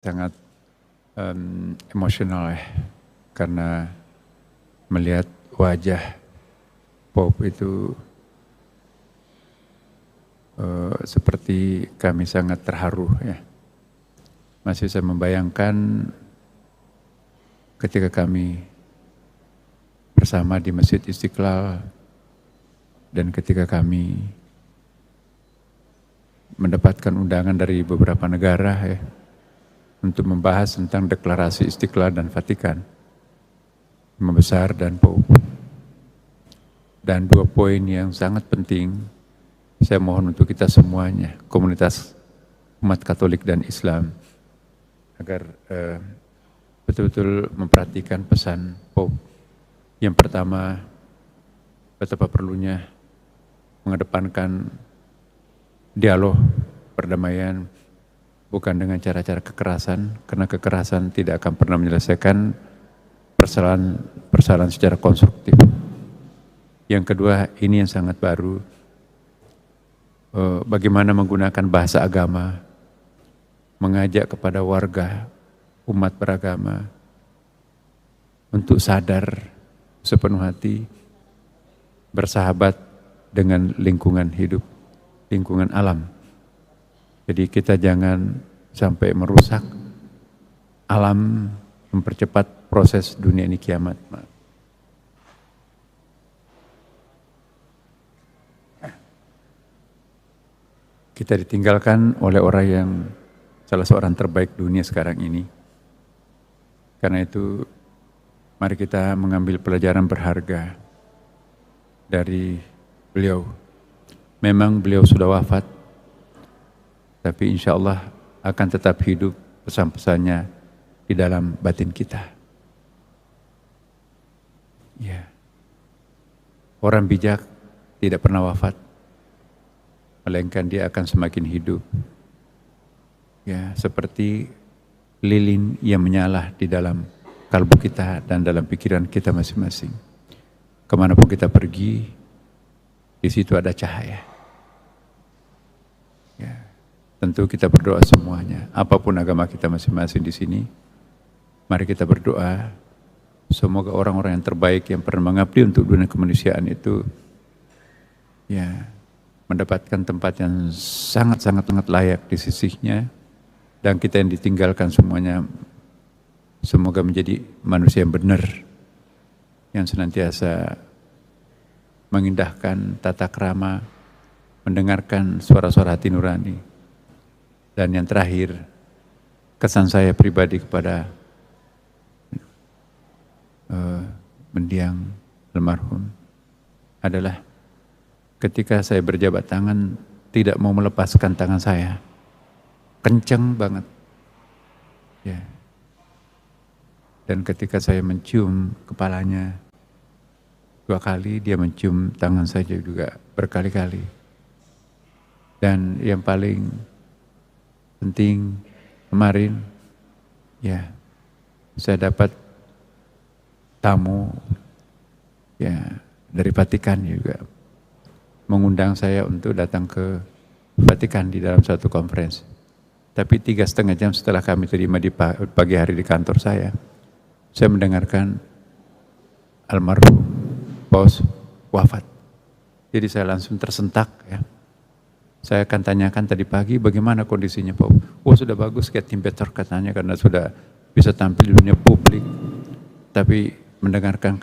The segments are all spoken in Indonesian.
sangat emosional ya, karena melihat wajah Pope itu seperti kami sangat terharu ya. Masih bisa membayangkan ketika kami bersama di Masjid Istiqlal dan ketika kami mendapatkan undangan dari beberapa negara ya, untuk membahas tentang deklarasi Istiqlal dan Vatikan, Imam Besar dan Pope. Dan dua poin yang sangat penting, saya mohon untuk kita semuanya, komunitas umat Katolik dan Islam, agar betul-betul memperhatikan pesan Pope. Yang pertama, betapa perlunya mengedepankan dialog, perdamaian, bukan dengan cara-cara kekerasan, karena kekerasan tidak akan pernah menyelesaikan persoalan secara konstruktif. Yang kedua, ini yang sangat baru, bagaimana menggunakan bahasa agama, mengajak kepada warga, umat beragama, untuk sadar sepenuh hati, bersahabat dengan lingkungan hidup, lingkungan alam. Jadi kita jangan sampai merusak alam, mempercepat proses dunia ini kiamat. Kita ditinggalkan oleh orang yang salah seorang terbaik dunia sekarang ini. Karena itu, mari kita mengambil pelajaran berharga dari beliau. Memang beliau sudah wafat, tapi insya Allah akan tetap hidup pesan-pesannya di dalam batin kita. Ya. Orang bijak tidak pernah wafat, melainkan dia akan semakin hidup. Ya, seperti lilin yang menyala di dalam kalbu kita dan dalam pikiran kita masing-masing. Kemanapun kita pergi, di situ ada cahaya. Ya, tentu kita berdoa semuanya. Apapun agama kita masing-masing di sini, mari kita berdoa. Semoga orang-orang yang terbaik yang pernah mengabdi untuk dunia kemanusiaan itu, ya, mendapatkan tempat yang sangat-sangat layak di sisinya, dan kita yang ditinggalkan semuanya, semoga menjadi manusia yang benar, yang senantiasa mengindahkan tata krama, mendengarkan suara-suara hati nurani. Dan yang terakhir, kesan saya pribadi kepada mendiang almarhum adalah ketika saya berjabat tangan, tidak mau melepaskan tangan saya. Kenceng banget. Ya. Dan ketika saya mencium kepalanya 2 kali, dia mencium tangan saya juga berkali-kali. Dan yang paling penting kemarin, ya, saya dapat tamu ya dari Vatikan juga, mengundang saya untuk datang ke Vatikan di dalam satu conference. Tapi 3,5 jam setelah kami terima di pagi hari di kantor saya mendengarkan almarhum Paus wafat. Jadi saya langsung tersentak ya. Saya akan tanyakan tadi pagi bagaimana kondisinya Paus. Oh, sudah bagus, kayak tim Peter katanya, karena sudah bisa tampil di dunia publik. Tapi mendengarkan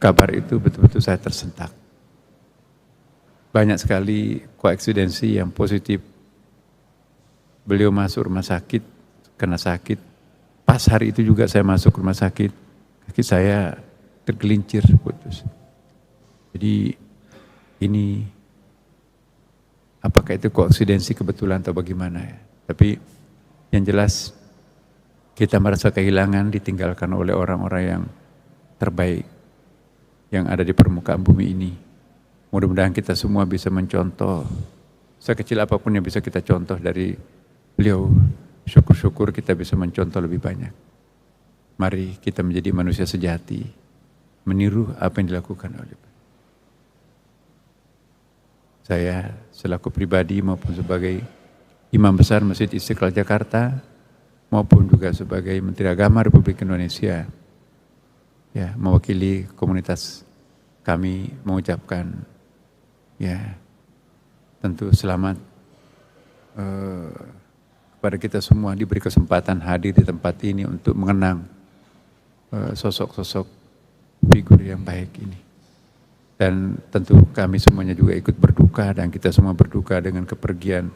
kabar itu betul-betul saya tersentak. Banyak sekali koeksidensi yang positif. Beliau masuk rumah sakit, kena sakit. Pas hari itu juga saya masuk rumah sakit, kaki saya tergelincir, putus. Jadi ini, apakah itu koeksidensi kebetulan atau bagaimana ya. Tapi yang jelas kita merasa kehilangan, ditinggalkan oleh orang-orang yang terbaik yang ada di permukaan bumi ini. Mudah-mudahan kita semua bisa mencontoh, sekecil apapun yang bisa kita contoh dari beliau. Syukur-syukur kita bisa mencontoh lebih banyak. Mari kita menjadi manusia sejati, meniru apa yang dilakukan oleh saya selaku pribadi maupun sebagai Imam Besar Masjid Istiqlal Jakarta. maupun juga sebagai Menteri Agama Republik Indonesia, ya, mewakili komunitas kami mengucapkan ya tentu selamat kepada kita semua diberi kesempatan hadir di tempat ini untuk mengenang sosok-sosok figur yang baik ini. Dan tentu kami semuanya juga ikut berduka dan kita semua berduka dengan kepergian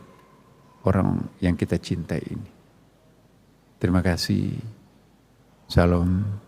orang yang kita cintai ini. Terima kasih. Salam.